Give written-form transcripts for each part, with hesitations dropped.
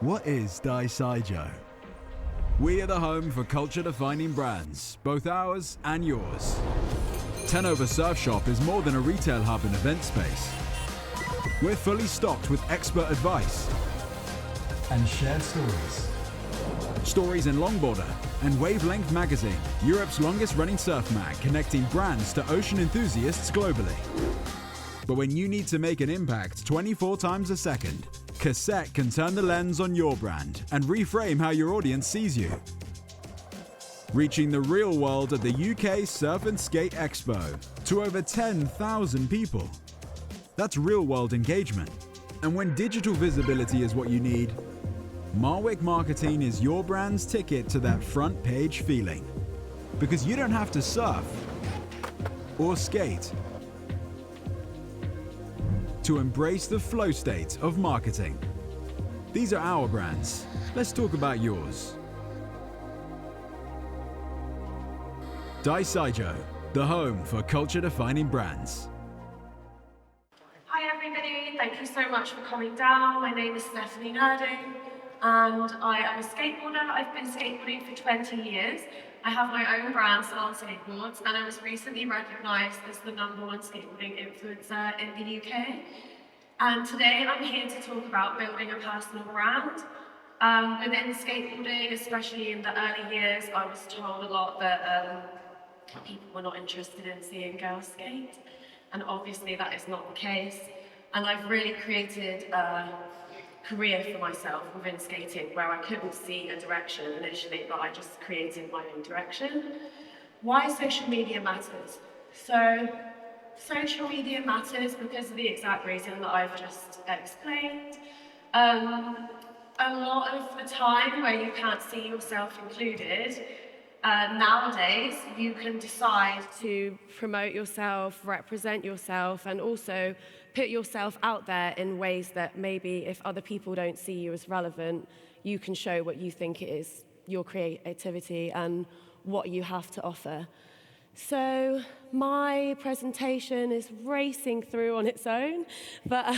What is DYSJUO? We are the home for culture-defining brands, both ours and yours. 10 Over Surf Shop is more than a retail hub and event space. We're fully stocked with expert advice and shared stories. Stories in Longboarder and Wavelength Magazine, Europe's longest-running surf mag, connecting brands to ocean enthusiasts globally. But when you need to make an impact 24 times a second, Cassette can turn the lens on your brand and reframe how your audience sees you. Reaching the real world at the UK Surf and Skate Expo to over 10,000 people. That's real-world engagement. And when digital visibility is what you need, Marwick Marketing is your brand's ticket to that front page feeling. Because you don't have to surf or skate to embrace the flow state of marketing. These are our brands. Let's talk about yours. DYSJUO, the home for culture-defining brands. Hi everybody, thank you so much for coming down. My name is Stefani Nurding and I am a skateboarder. I've been skateboarding for 20 years. I have my own brand, Salon Skateboards, and I was recently recognised as the #1 skateboarding influencer in the UK. And today I'm here to talk about building a personal brand. Within skateboarding, especially in the early years, I was told a lot that people were not interested in seeing girls skate. And obviously that is not the case. And I've really created a career for myself within skating where I couldn't see a direction initially, but I just created my own direction. Why social media matters? So, social media matters because of the exact reason that I've just explained. A lot of the time where you can't see yourself included, nowadays you can decide to promote yourself, represent yourself, and also put yourself out there in ways that maybe if other people don't see you as relevant, you can show what you think it is, your creativity and what you have to offer. So my presentation is racing through on its own, but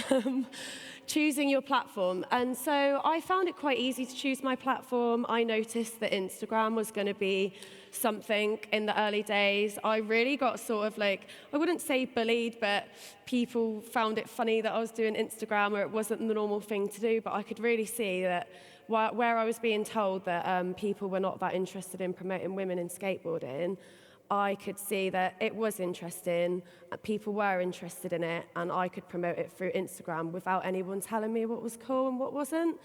choosing your platform. And so I found it quite easy to choose my platform. I noticed that Instagram was going to be something in the early days. I really got sort of like, I wouldn't say bullied, but people found it funny that I was doing Instagram where it wasn't the normal thing to do, but I could really see that where I was being told that people were not that interested in promoting women in skateboarding, I could see that it was interesting, people were interested in it, and I could promote it through Instagram without anyone telling me what was cool and what wasn't.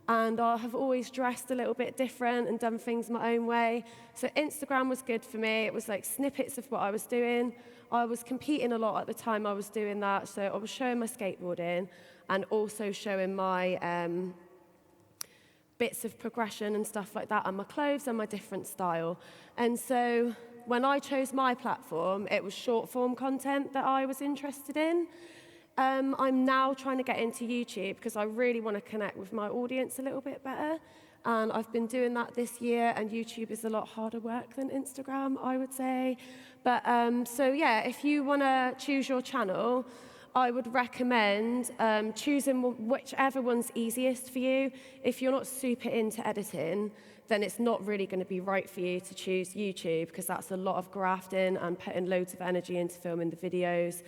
And I have always dressed a little bit different and done things my own way. So Instagram was good for me. It was like snippets of what I was doing. I was competing a lot at the time I was doing that, so I was showing my skateboarding and also showing my bits of progression and stuff like that, and my clothes and my different style. And so when I chose my platform, it was short form content that I was interested in. I'm now trying to get into YouTube because I really want to connect with my audience a little bit better. And I've been doing that this year, and YouTube is a lot harder work than Instagram, I would say. But so yeah, if you want to choose your channel, I would recommend choosing whichever one's easiest for you. If you're not super into editing, then it's not really going to be right for you to choose YouTube because that's a lot of grafting and putting loads of energy into filming the videos.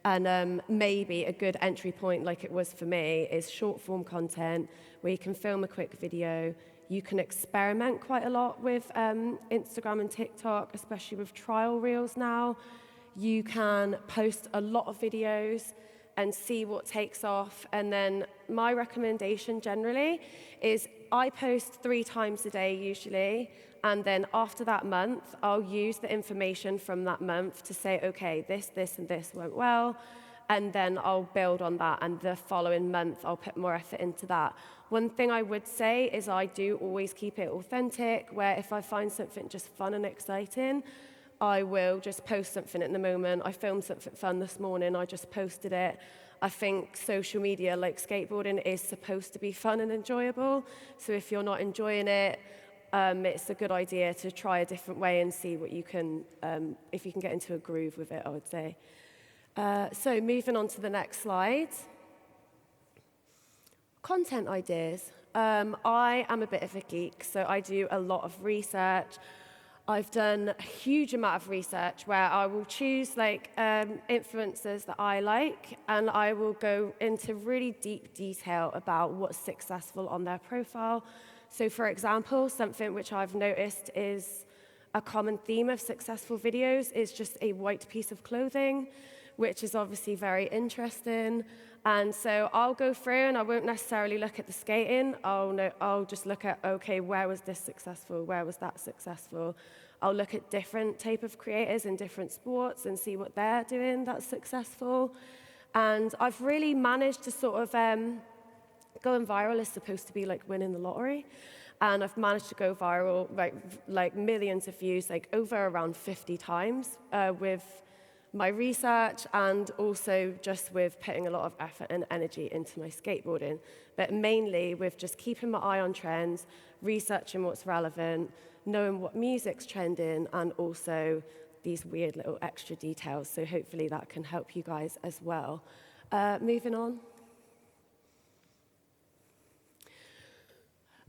And maybe a good entry point, like it was for me, is short form content where you can film a quick video. You can experiment quite a lot with Instagram and TikTok, especially with trial reels now. You can post a lot of videos and see what takes off. And then my recommendation generally is I post 3 times a day usually, and then after that month, I'll use the information from that month to say, okay, this, and this went well, and then I'll build on that, and the following month, I'll put more effort into that. One thing I would say is I do always keep it authentic, where if I find something just fun and exciting, I will just post something at the moment. I filmed something fun this morning, I just posted it. I think social media, like skateboarding, is supposed to be fun and enjoyable. So if you're not enjoying it, it's a good idea to try a different way and see what you can, if you can get into a groove with it, I would say. So moving on to the next slide. Content ideas. I am a bit of a geek, so I do a lot of research. I've done a huge amount of research where I will choose influencers that I like, and I will go into really deep detail about what's successful on their profile. So for example, something which I've noticed is a common theme of successful videos is just a white piece of clothing, which is obviously very interesting. And so I'll go through and I won't necessarily look at the skating. I'll just look at, okay, where was this successful? Where was that successful? I'll look at different type of creators in different sports and see what they're doing that's successful. And I've really managed to sort of, going viral is supposed to be like winning the lottery. And I've managed to go viral, like millions of views, like over around 50 times with my research, and also just with putting a lot of effort and energy into my skateboarding. But mainly with just keeping my eye on trends, researching what's relevant, knowing what music's trending, and also these weird little extra details. So hopefully that can help you guys as well. Moving on.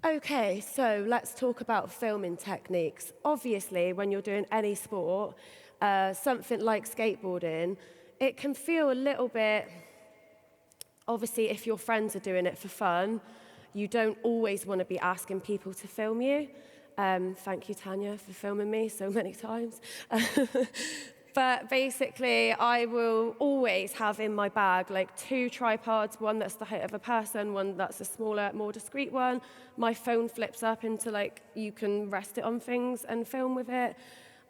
Okay, so let's talk about filming techniques. Obviously, when you're doing any sport, something like skateboarding, it can feel a little bit, obviously if your friends are doing it for fun, you don't always want to be asking people to film you. Thank you, Tanya, for filming me so many times. But basically, I will always have in my bag like 2 tripods, one that's the height of a person, one that's a smaller, more discreet one. My phone flips up into like, you can rest it on things and film with it.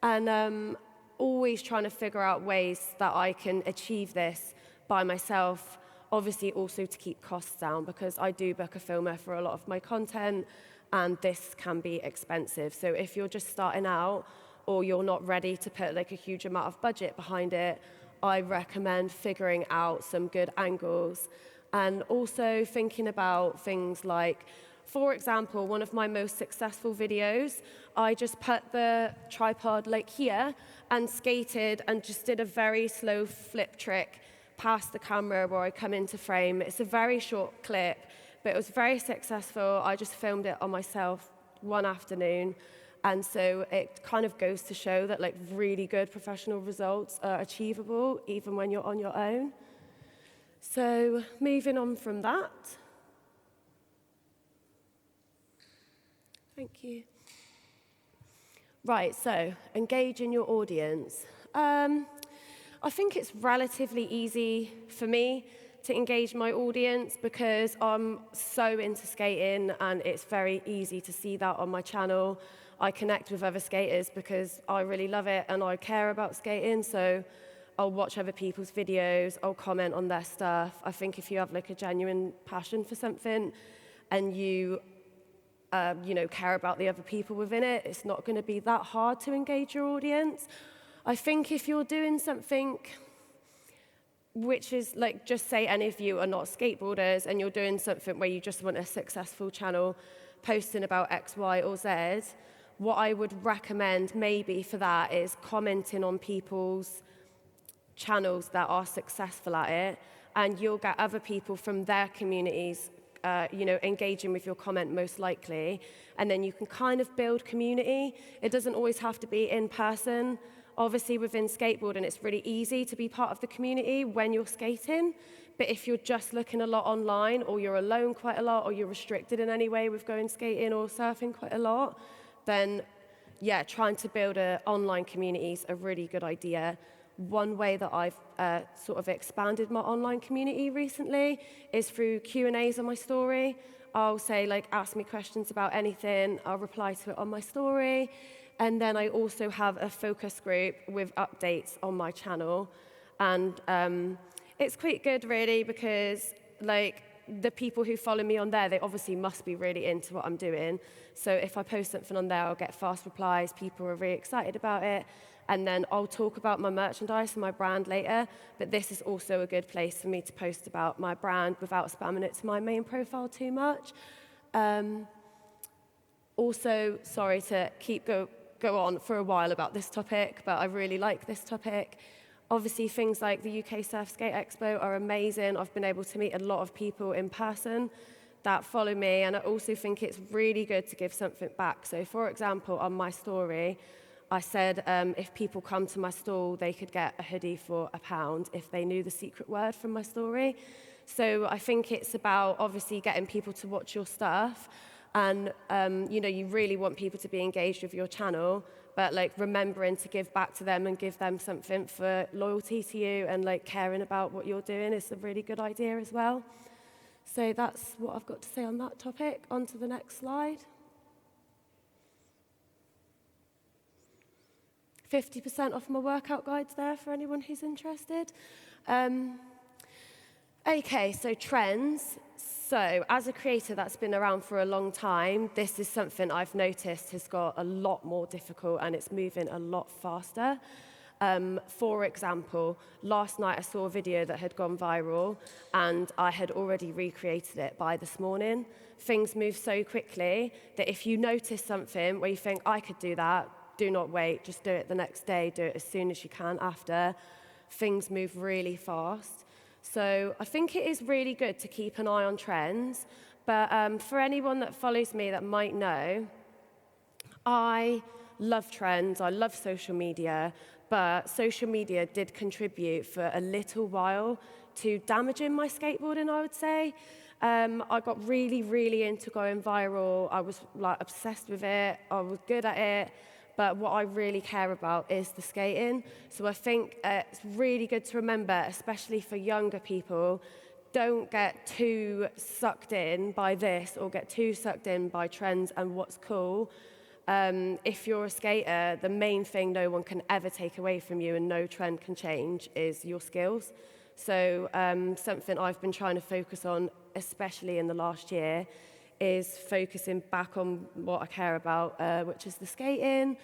And always trying to figure out ways that I can achieve this by myself. Obviously also to keep costs down, because I do book a filmer for a lot of my content and this can be expensive. So if you're just starting out, or you're not ready to put like a huge amount of budget behind it, I recommend figuring out some good angles. And also thinking about things like, for example, one of my most successful videos, I just put the tripod like here and skated and just did a very slow flip trick past the camera where I come into frame. It's a very short clip, but it was very successful. I just filmed it on myself one afternoon. And so it kind of goes to show that like really good professional results are achievable even when you're on your own. So moving on from that. Thank you. Right, so engaging your audience. I think it's relatively easy for me to engage my audience because I'm so into skating and it's very easy to see that on my channel. I connect with other skaters because I really love it and I care about skating, so I'll watch other people's videos, I'll comment on their stuff. I think if you have like a genuine passion for something and you care about the other people within it, it's not going to be that hard to engage your audience. I think if you're doing something which is like, just say any of you are not skateboarders and you're doing something where you just want a successful channel posting about X, Y, or Z, what I would recommend maybe for that is commenting on people's channels that are successful at it, and you'll get other people from their communities engaging with your comment most likely, and then you can kind of build community. It doesn't always have to be in person. Obviously within skateboarding, it's really easy to be part of the community when you're skating, but if you're just looking a lot online, or you're alone quite a lot, or you're restricted in any way with going skating or surfing quite a lot, then yeah, trying to build an online community is a really good idea. One way that I've sort of expanded my online community recently is through Q&As on my story. I'll say, like, ask me questions about anything, I'll reply to it on my story. And then I also have a focus group with updates on my channel. And it's quite good, really, because, like, the people who follow me on there, they obviously must be really into what I'm doing. So if I post something on there, I'll get fast replies, people are really excited about it. And then I'll talk about my merchandise and my brand later, but this is also a good place for me to post about my brand without spamming it to my main profile too much. Also, sorry to go on for a while about this topic, but I really like this topic. Obviously, things like the UK Surf Skate Expo are amazing. I've been able to meet a lot of people in person that follow me, and I also think it's really good to give something back. So for example, on my story, I said if people come to my stall, they could get a hoodie for £1 if they knew the secret word from my story. So I think it's about obviously getting people to watch your stuff, and you really want people to be engaged with your channel, but like remembering to give back to them and give them something for loyalty to you and like caring about what you're doing is a really good idea as well. So that's what I've got to say on that topic. On to the next slide. 50% off my workout guides there for anyone who's interested. Okay, so trends. So as a creator that's been around for a long time, this is something I've noticed has got a lot more difficult and it's moving a lot faster. For example, last night I saw a video that had gone viral and I had already recreated it by this morning. Things move so quickly that if you notice something where you think, I could do that, do not wait, just do it the next day, do it as soon as you can after. Things move really fast. So I think it is really good to keep an eye on trends, but for anyone that follows me that might know, I love trends, I love social media, but social media did contribute for a little while to damaging my skateboarding, I would say. I got really, really into going viral. I was like obsessed with it. I was good at it. But what I really care about is the skating. So I think it's really good to remember, especially for younger people, don't get too sucked in by this or get too sucked in by trends and what's cool. If you're a skater, the main thing no one can ever take away from you and no trend can change is your skills. So something I've been trying to focus on, especially in the last year, is focusing back on what I care about, which is the skating,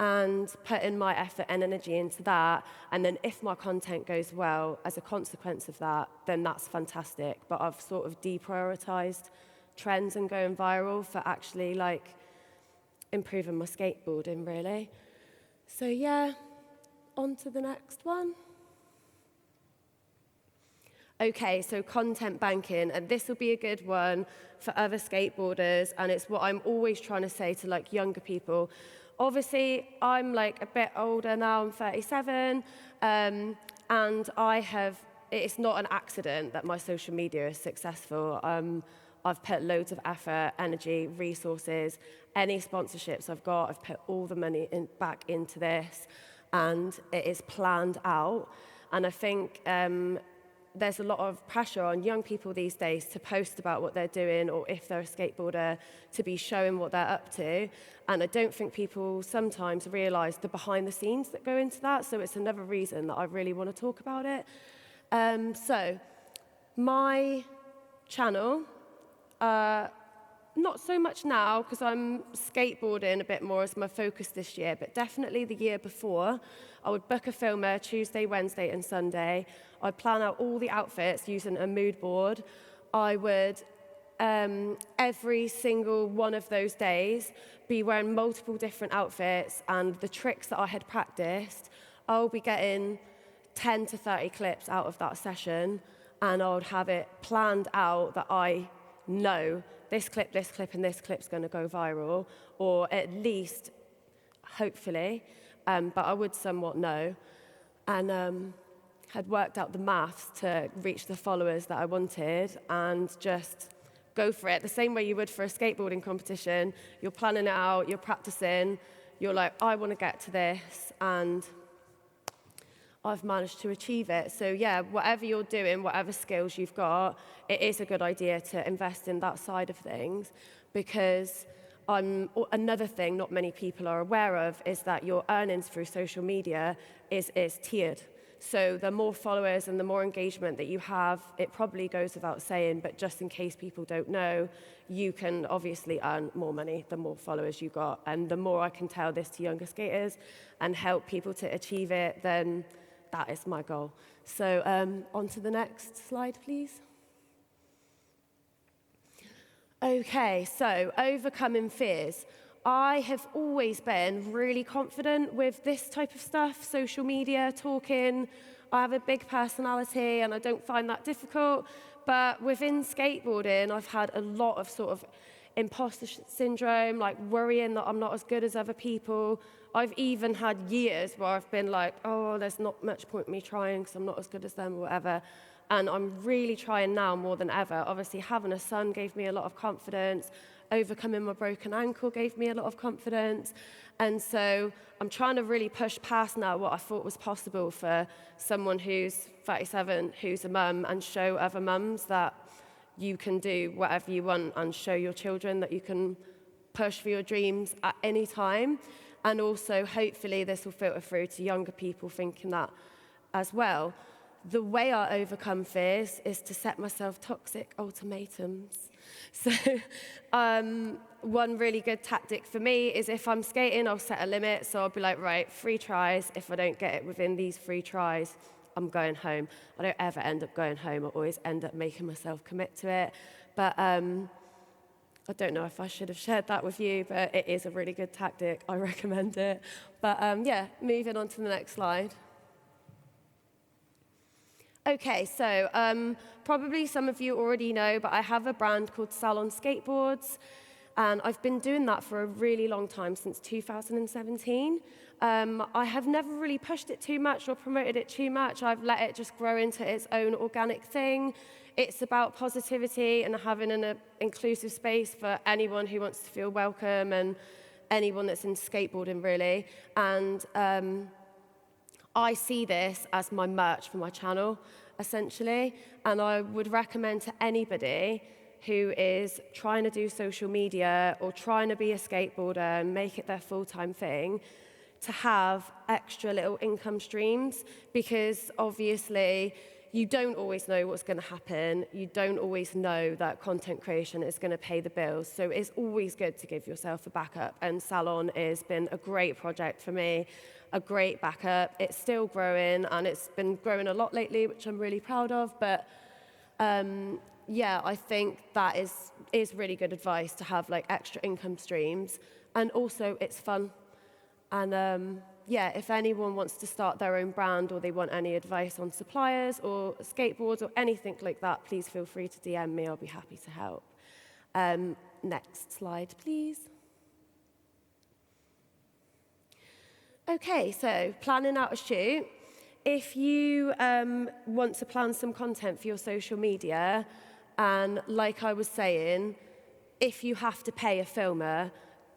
and putting my effort and energy into that. And then if my content goes well as a consequence of that, then that's fantastic. But I've sort of deprioritized trends and going viral for actually like improving my skateboarding, really. So yeah, on to the next one. Okay, so content banking, and this will be a good one for other skateboarders, and it's what I'm always trying to say to like younger people. Obviously, I'm like a bit older now, I'm 37, and it's not an accident that my social media is successful. I've put loads of effort, energy, resources, any sponsorships I've got, I've put all the money back into this, and it is planned out. And I think there's a lot of pressure on young people these days to post about what they're doing, or if they're a skateboarder, to be showing what they're up to. And I don't think people sometimes realise the behind the scenes that go into that. So it's another reason that I really want to talk about it. So my channel, not so much now because I'm skateboarding a bit more as my focus this year, but definitely the year before, I would book a filmer Tuesday, Wednesday and Sunday. I'd plan out all the outfits using a mood board. I would, every single one of those days, be wearing multiple different outfits, and the tricks that I had practiced, I'll be getting 10 to 30 clips out of that session, and I would have it planned out that I know this clip, and this clip's going to go viral, or at least, hopefully, but I would somewhat know, and had worked out the maths to reach the followers that I wanted, and just go for it. The same way you would for a skateboarding competition. You're planning it out, you're practicing, you're like, I want to get to this, and I've managed to achieve it. So yeah, whatever you're doing, whatever skills you've got, it is a good idea to invest in that side of things, because another thing not many people are aware of is that your earnings through social media is tiered. So the more followers and the more engagement that you have, it probably goes without saying, but just in case people don't know, you can obviously earn more money the more followers you got. And the more I can tell this to younger skaters and help people to achieve it, then that is my goal. So on to the next slide, please. Okay, so overcoming fears. I have always been really confident with this type of stuff, social media, talking. I have a big personality and I don't find that difficult, But within skateboarding, I've had a lot of sort of imposter syndrome, like worrying that I'm not as good as other people. I've even had years where I've been like, oh, there's not much point in me trying because I'm not as good as them or whatever. And I'm really trying now more than ever. Obviously, having a son gave me a lot of confidence. Overcoming my broken ankle gave me a lot of confidence. And so I'm trying to really push past now what I thought was possible for someone who's 37, who's a mum, and show other mums that you can do whatever you want, and show your children that you can push for your dreams at any time. And also, hopefully, this will filter through to younger people thinking that as well. The way I overcome fears is to set myself toxic ultimatums. So one really good tactic for me is if I'm skating, I'll set a limit. So I'll be like, right, 3 tries. If I don't get it within these 3 tries, I'm going home. I don't ever end up going home. I always end up making myself commit to it. But I don't know if I should have shared that with you, but it is a really good tactic. I recommend it. But yeah, moving on to the next slide. Okay, so probably some of you already know, but I have a brand called Salon Skateboards, and I've been doing that for a really long time, since 2017. I have never really pushed it too much or promoted it too much. I've let it just grow into its own organic thing. It's about positivity and having an inclusive space for anyone who wants to feel welcome and anyone that's in skateboarding, really. And I see this as my merch for my channel, essentially, and I would recommend to anybody who is trying to do social media or trying to be a skateboarder and make it their full-time thing to have extra little income streams, because obviously you don't always know what's going to happen. You don't always know that content creation is going to pay the bills. So it's always good to give yourself a backup, and Salon has been a great project for me, a great backup. It's still growing, and it's been growing a lot lately, which I'm really proud of. But yeah, I think that is really good advice to have like extra income streams, and also it's fun. And yeah, if anyone wants to start their own brand or they want any advice on suppliers or skateboards or anything like that, please feel free to DM me. I'll be happy to help. Next slide, please. Okay, so planning out a shoot. If you want to plan some content for your social media, and like I was saying, if you have to pay a filmer,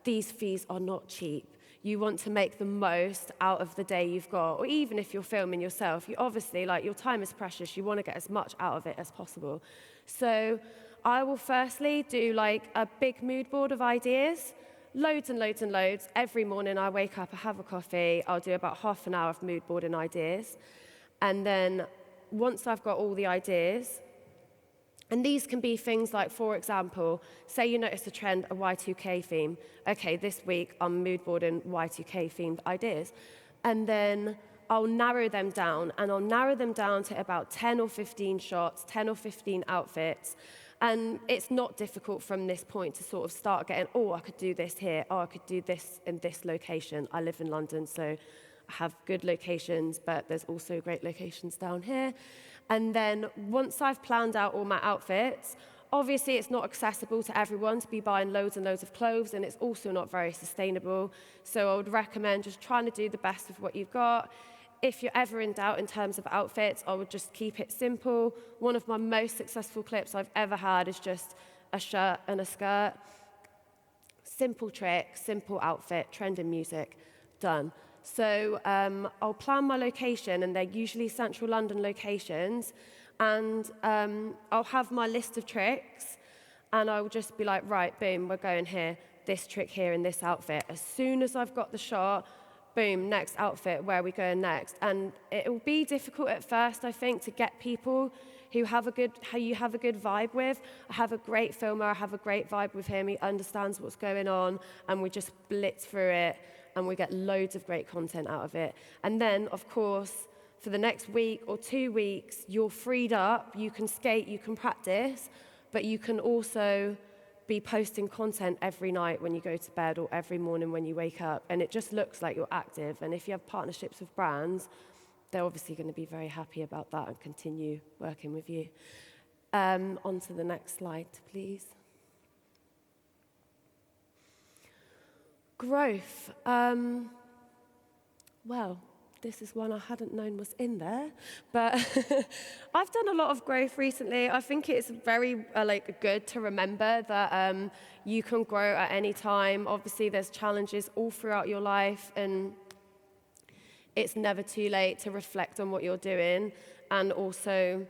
these fees are not cheap. You want to make the most out of the day you've got, or even if you're filming yourself, you obviously, like, your time is precious. You want to get as much out of it as possible. So I will firstly do like a big mood board of ideas, loads and loads and loads. Every morning I wake up, I have a coffee, I'll do about half an hour of mood boarding ideas. And then once I've got all the ideas, and these can be things like, for example, say you notice a trend, a Y2K theme. Okay, this week I'm mood boarding Y2K themed ideas. And then I'll narrow them down, and I'll narrow them down to about 10 or 15 shots, 10 or 15 outfits. And it's not difficult from this point to sort of start getting, oh, I could do this here, oh, I could do this in this location. I live in London, so I have good locations, but there's also great locations down here. And then once I've planned out all my outfits, obviously it's not accessible to everyone to be buying loads and loads of clothes, and it's also not very sustainable. So I would recommend just trying to do the best of what you've got. If you're ever in doubt in terms of outfits, I would just keep it simple. One of my most successful clips I've ever had is just a shirt and a skirt. Simple trick, simple outfit, trending music, done. So I'll plan my location, and they're usually central London locations, and I'll have my list of tricks, and I'll just be like, right, boom, we're going here, this trick here in this outfit. As soon as I've got the shot, boom, next outfit, where are we going next? And it will be difficult at first, I think, to get people who you have a good vibe with. I have a great filmer, I have a great vibe with him, he understands what's going on, and we just blitz through it, and we get loads of great content out of it. And then, of course, for the next week or 2 weeks, you're freed up, you can skate, you can practice, but you can also be posting content every night when you go to bed or every morning when you wake up, and it just looks like you're active. And if you have partnerships with brands, they're obviously going to be very happy about that and continue working with you. On to the next slide, please. Growth. Well, this is one I hadn't known was in there, but I've done a lot of growth recently. I think it's very good to remember that you can grow at any time. Obviously, there's challenges all throughout your life, and it's never too late to reflect on what you're doing and also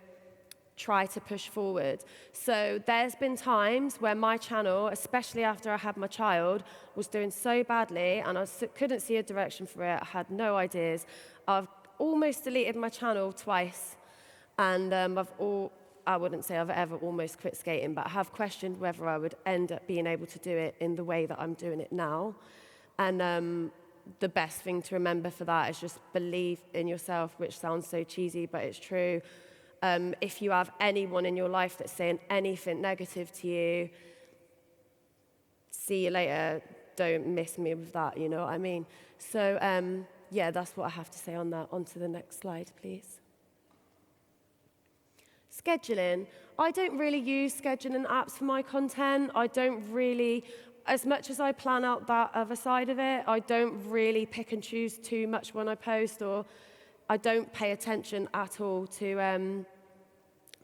try to push forward. So there's been times where my channel, especially after I had my child, was doing so badly and I couldn't see a direction for it. I had no ideas. I've almost deleted my channel twice, and I wouldn't say I've ever almost quit skating, but I have questioned whether I would end up being able to do it in the way that I'm doing it now. And the best thing to remember for that is just believe in yourself, which sounds so cheesy, but it's true. If you have anyone in your life that's saying anything negative to you, see you later, don't miss me with that, you know what I mean? So, yeah, that's what I have to say on that. On to the next slide, please. Scheduling. I don't really use scheduling apps for my content. I don't really, as much as I plan out that other side of it, I don't really pick and choose too much when I post, or I don't pay attention at all to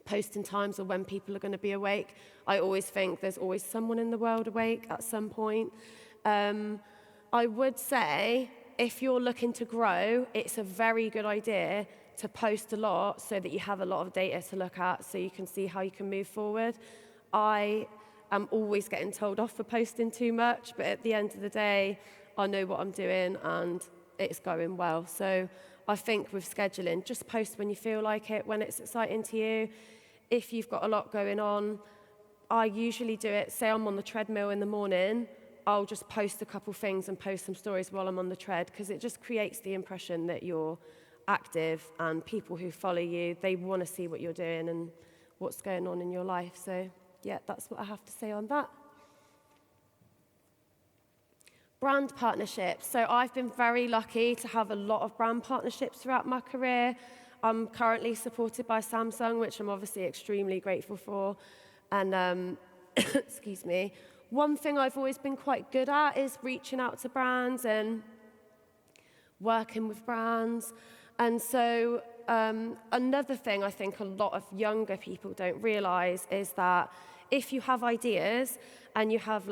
posting times or when people are going to be awake. I always think there's always someone in the world awake at some point. I would say if you're looking to grow, it's a very good idea to post a lot so that you have a lot of data to look at so you can see how you can move forward. I am always getting told off for posting too much, but at the end of the day, I know what I'm doing and it's going well. So I think with scheduling, just post when you feel like it, when it's exciting to you. If you've got a lot going on, I usually do it, say I'm on the treadmill in the morning, I'll just post a couple things and post some stories while I'm on the tread, because it just creates the impression that you're active, and people who follow you, they want to see what you're doing and what's going on in your life. So yeah, that's what I have to say on that. Brand partnerships. So I've been very lucky to have a lot of brand partnerships throughout my career. I'm currently supported by Samsung, which I'm obviously extremely grateful for. And excuse me. One thing I've always been quite good at is reaching out to brands and working with brands. And so another thing I think a lot of younger people don't realize is that if you have ideas and you have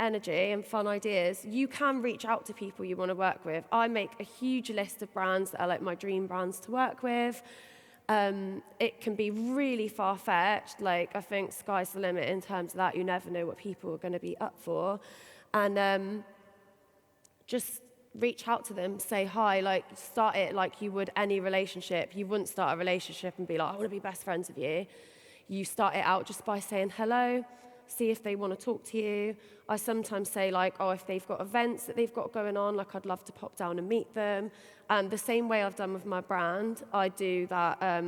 energy and fun ideas, you can reach out to people you want to work with. I make a huge list of brands that are my dream brands to work with. It can be really far-fetched. I think sky's the limit in terms of that. You never know what people are going to be up for. And just reach out to them, say hi, start it like you would any relationship. You wouldn't start a relationship and be like, I want to be best friends with you. You start it out just by saying hello, see if they want to talk to you. I sometimes say if they've got events that they've got going on, I'd love to pop down and meet them. And the same way I've done with my brand, I do that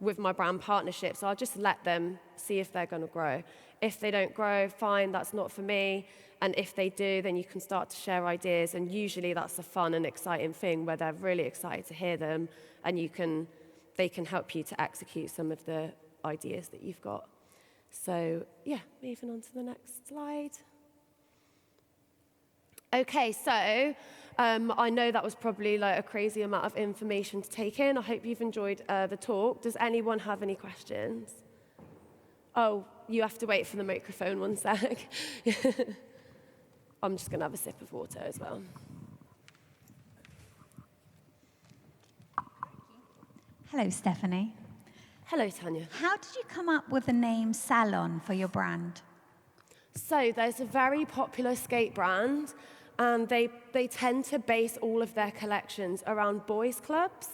with my brand partnerships. I'll just let them see if they're going to grow. If they don't grow, fine, that's not for me. And if they do, then you can start to share ideas. And usually that's a fun and exciting thing where they're really excited to hear them, and they can help you to execute some of the ideas that you've got. So yeah, moving on to the next slide. Okay, so I know that was probably a crazy amount of information to take in. I hope you've enjoyed the talk. Does anyone have any questions? Oh, you have to wait for the microphone 1 sec. I'm just going to have a sip of water as well. Hello, Stefani. Hello, Tanya. How did you come up with the name Salon for your brand? So there's a very popular skate brand, and they tend to base all of their collections around boys' clubs.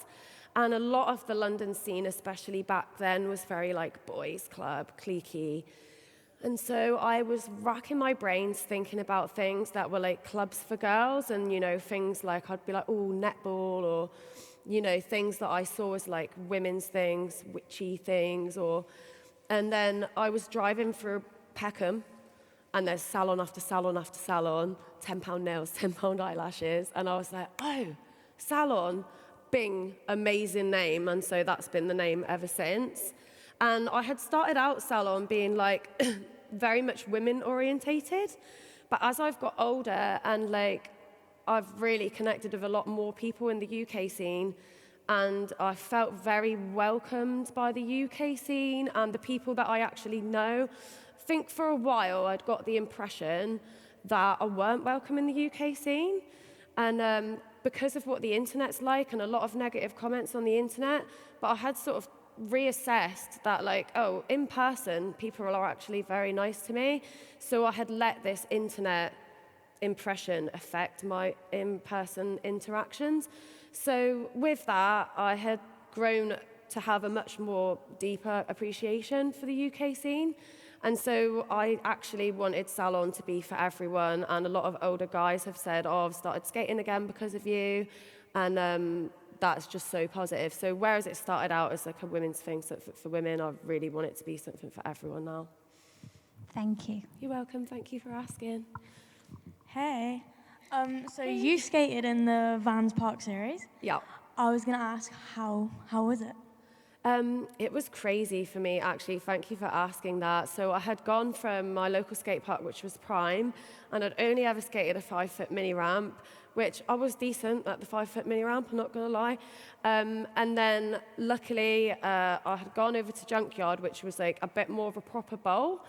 And a lot of the London scene, especially back then, was very boys' club, cliquey. And so I was racking my brains thinking about things that were clubs for girls, and, things I'd be netball, or, things that I saw as women's things, witchy things, and then I was driving through Peckham, and there's salon after salon after salon, £10 nails, £10 eyelashes, and I was like, oh, salon, bing, amazing name, and so that's been the name ever since. And I had started out Salon being like very much women orientated, but as I've got older and like I've really connected with a lot more people in the UK scene, and I felt very welcomed by the UK scene and the people that I actually know. I think for a while I'd got the impression that I weren't welcome in the UK scene, and because of what the internet's like and a lot of negative comments on the internet, but I had sort of reassessed that, like, oh, in person, people are actually very nice to me. So I had let this internet impression affect my in-person interactions. So with that, I had grown to have a much more deeper appreciation for the UK scene. And so I actually wanted Salon to be for everyone. And a lot of older guys have said, oh, I've started skating again because of you. And that's just so positive. So whereas it started out as like a women's thing, something for women, I really want it to be something for everyone now. Thank you. You're welcome. Thank you for asking. Hey. So you skated in the Vans Park series. Yeah. I was going to ask, how was it? It was crazy for me, actually. Thank you for asking that. So I had gone from my local skate park, which was Prime, and I'd only ever skated a 5-foot mini ramp, which I was decent at the 5-foot mini ramp, I'm not going to lie. And then luckily, I had gone over to Junkyard, which was like a bit more of a proper bowl,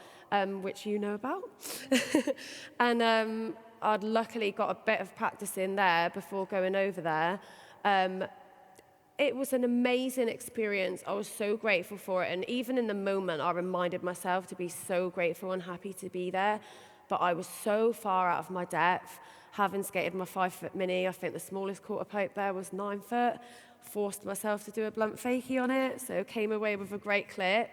which you know about. And I'd luckily got a bit of practice in there before going over there. It was an amazing experience. I was so grateful for it. And even in the moment, I reminded myself to be so grateful and happy to be there. But I was so far out of my depth, having skated my 5-foot mini. I think the smallest quarter pipe there was 9 foot. Forced myself to do a blunt fakie on it, so came away with a great clip.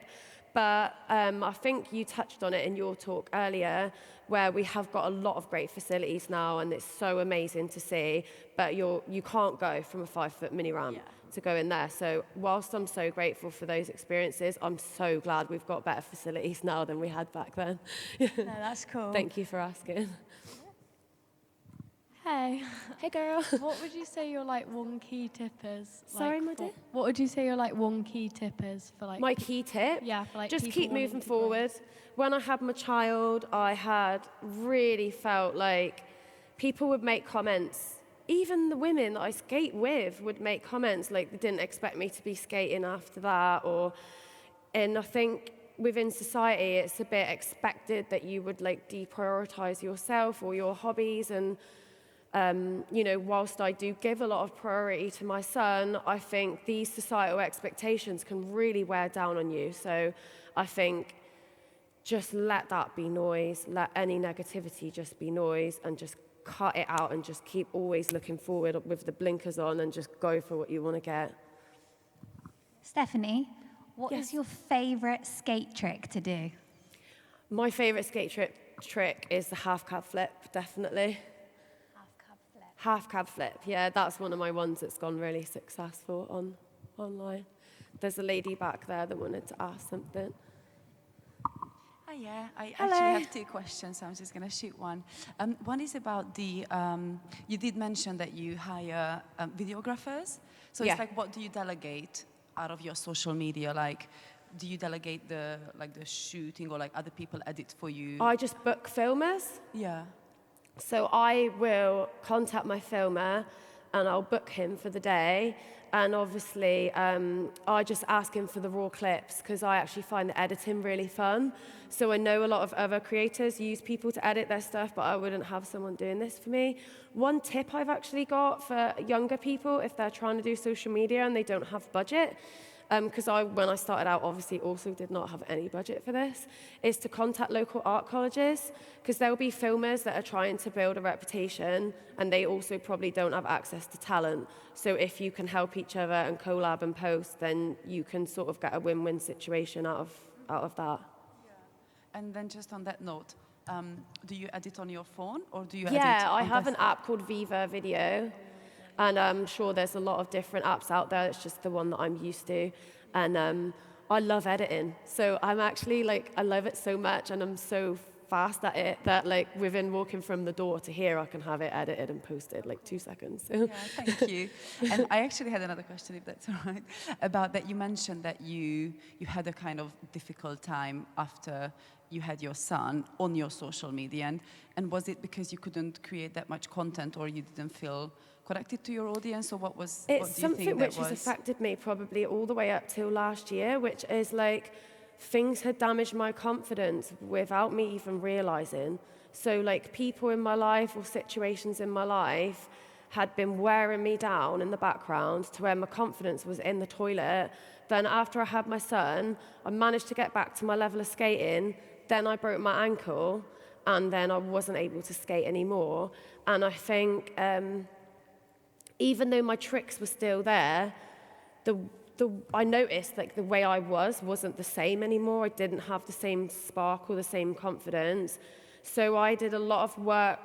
But I think you touched on it in your talk earlier, where we have got a lot of great facilities now, and it's so amazing to see. But you can't go from a 5-foot mini ramp to go in there. So whilst I'm so grateful for those experiences, I'm so glad we've got better facilities now than we had back then. No, that's cool. Thank you for asking. Hey. Hey, girl. What would you say your like one key tip is? Sorry, like, my dear? What would you say your like one key tip is for like? My key tip? Yeah, for like just people keep wanting moving to grow. forward. When I had my child, I had really felt like people would make comments. Even the women that I skate with would make comments like they didn't expect me to be skating after that. And I think within society, it's a bit expected that you would like deprioritize yourself or your hobbies. And you know, whilst I do give a lot of priority to my son, I think these societal expectations can really wear down on you. So I think just let that be noise, let any negativity just be noise, and just cut it out and just keep always looking forward with the blinkers on and just go for what you want to get. Stephanie, what Yes. is your favorite skate trick to do? My favorite skate trick is the half cab flip, definitely. Half cab flip, yeah, that's one of my ones that's gone really successful online. There's a lady back there that wanted to ask something. Hi, yeah, I Hello. actually have 2 questions, so I'm just going to shoot one. One is about the, you did mention that you hire videographers. So Yeah. it's like, what do you delegate out of your social media? Like, do you delegate the shooting, or like other people edit for you? I just book filmers. Yeah. So I will contact my filmer and I'll book him for the day. And obviously, I just ask him for the raw clips because I actually find the editing really fun. So I know a lot of other creators use people to edit their stuff, but I wouldn't have someone doing this for me. One tip I've actually got for younger people, if they're trying to do social media and they don't have budget, because when I started out, obviously also did not have any budget for this, is to contact local art colleges, because there'll be filmers that are trying to build a reputation, and they also probably don't have access to talent. So if you can help each other and collab and post, then you can sort of get a win-win situation out of that. Yeah. And then just on that note, do you edit on your phone, or do you edit Yeah, I on have an desktop? app called Viva Video, and I'm sure there's a lot of different apps out there. It's just the one that I'm used to, and I love editing. So I'm actually like, I love it so much, and I'm so fast at it that like within walking from the door to here, I can have it edited and posted like 2 seconds. Yeah, thank you. And I actually had another question, if that's all right, about that you mentioned that you had a kind of difficult time after you had your son on your social media. And was it because you couldn't create that much content, or you didn't feel connected to your audience, or what was? It's what do you something think which that has was? affected me probably all the way up till last year, which is like things had damaged my confidence without me even realizing. So like people in my life or situations in my life had been wearing me down in the background to where my confidence was in the toilet. Then after I had my son, I managed to get back to my level of skating. Then I broke my ankle, and then I wasn't able to skate anymore. And I think even though my tricks were still there, I noticed like the way I wasn't the same anymore. I didn't have the same spark or the same confidence. So I did a lot of work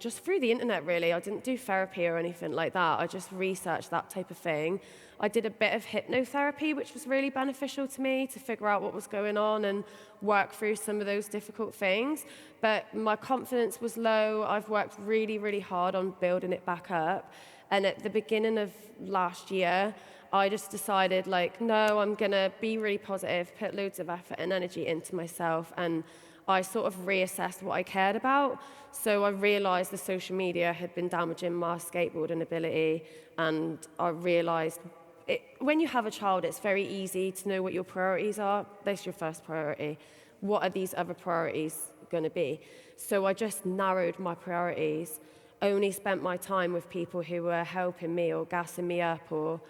just through the internet, really. I didn't do therapy or anything like that. I just researched that type of thing. I did a bit of hypnotherapy, which was really beneficial to me to figure out what was going on and work through some of those difficult things. But my confidence was low. I've worked really, really hard on building it back up. And at the beginning of last year, I just decided, like, no, I'm going to be really positive, put loads of effort and energy into myself. And I sort of reassessed what I cared about. So I realized the social media had been damaging my skateboarding ability. And I realized when you have a child, it's very easy to know what your priorities are. That's your first priority. What are these other priorities going to be? So I just narrowed my priorities, only spent my time with people who were helping me or gassing me up or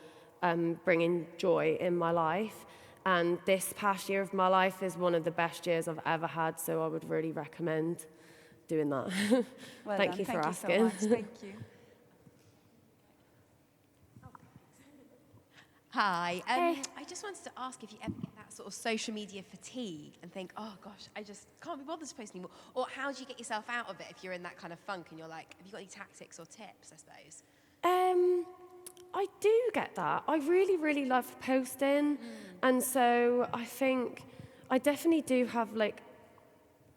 bringing joy in my life. And this past year of my life is one of the best years I've ever had, so I would really recommend doing that. Well Thank done. you for Thank asking. You so much. Thank you. Hi. Hey. I just wanted to ask if you ever get that sort of social media fatigue and think, oh gosh, I just can't be bothered to post anymore. Or how do you get yourself out of it if you're in that kind of funk and you're like, have you got any tactics or tips, I suppose? I do get that. I really, really love posting. And so I think I definitely do have like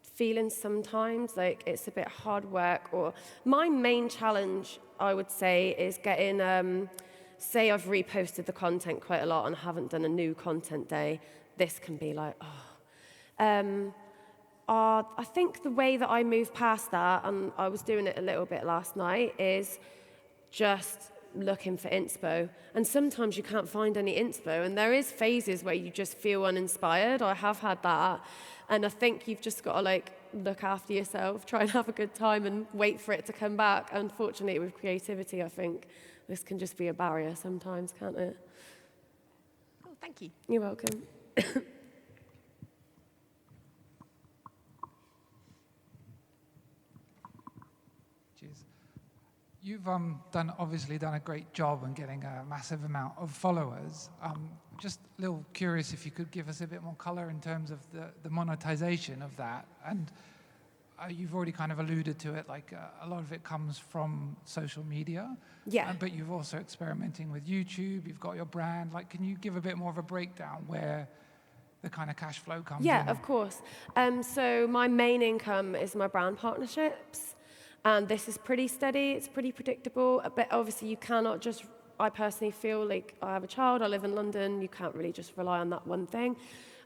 feelings sometimes, like it's a bit hard work. Or my main challenge, I would say, is getting, say I've reposted the content quite a lot and haven't done a new content day. This can be like, I think the way that I move past that, and I was doing it a little bit last night, is just looking for inspo. And sometimes you can't find any inspo, and there is phases where you just feel uninspired. I have had that, and I think you've just got to like look after yourself, try and have a good time and wait for it to come back. Unfortunately, with creativity, I think this can just be a barrier sometimes, can't it? Oh, thank you. You're welcome. Cheers. You've obviously done a great job on getting a massive amount of followers. Just a little curious if you could give us a bit more color in terms of the monetization of that. And you've already kind of alluded to it, like a lot of it comes from social media. Yeah. But you've also experimenting with YouTube, you've got your brand. Like, can you give a bit more of a breakdown where the kind of cash flow comes in? Yeah, of course. So my main income is my brand partnerships. And this is pretty steady, it's pretty predictable, but obviously you cannot just, I personally feel like I have a child, I live in London, you can't really just rely on that one thing.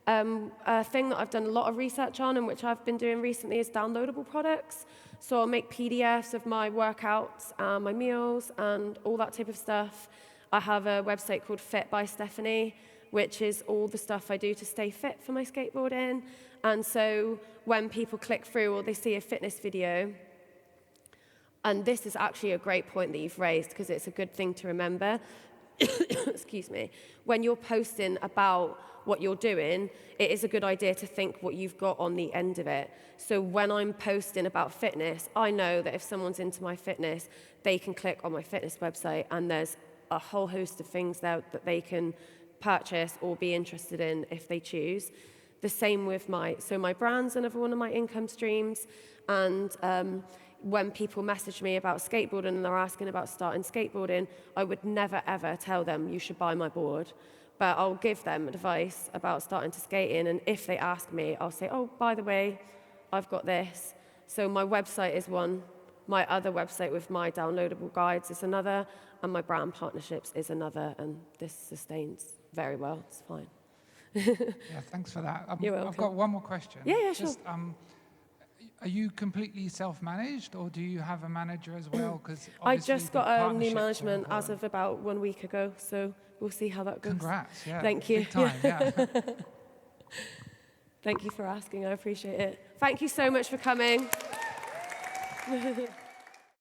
A thing that I've done a lot of research on and which I've been doing recently is downloadable products. So I'll make PDFs of my workouts, my meals, and all that type of stuff. I have a website called Fit by Stefani, which is all the stuff I do to stay fit for my skateboarding. And so when people click through or they see a fitness video, and this is actually a great point that you've raised because it's a good thing to remember. Excuse me. When you're posting about what you're doing, it is a good idea to think what you've got on the end of it. So when I'm posting about fitness, I know that if someone's into my fitness, they can click on my fitness website and there's a whole host of things there that they can purchase or be interested in if they choose. The same with my brand's another one of my income streams. And when people message me about skateboarding and they're asking about starting skateboarding, I would never, ever tell them you should buy my board. But I'll give them advice about starting to skate in. And if they ask me, I'll say, oh, by the way, I've got this. So my website is one, my other website with my downloadable guides is another, and my brand partnerships is another, and this sustains very well. It's fine. Yeah, thanks for that. You're welcome. I've got one more question. Yeah, sure. Just, are you completely self-managed, or do you have a manager as well? Because I just got a new management as of about 1 week ago, so we'll see how that goes. Congrats, yeah. Thank you. Big time, yeah. Thank you for asking, I appreciate it. Thank you so much for coming.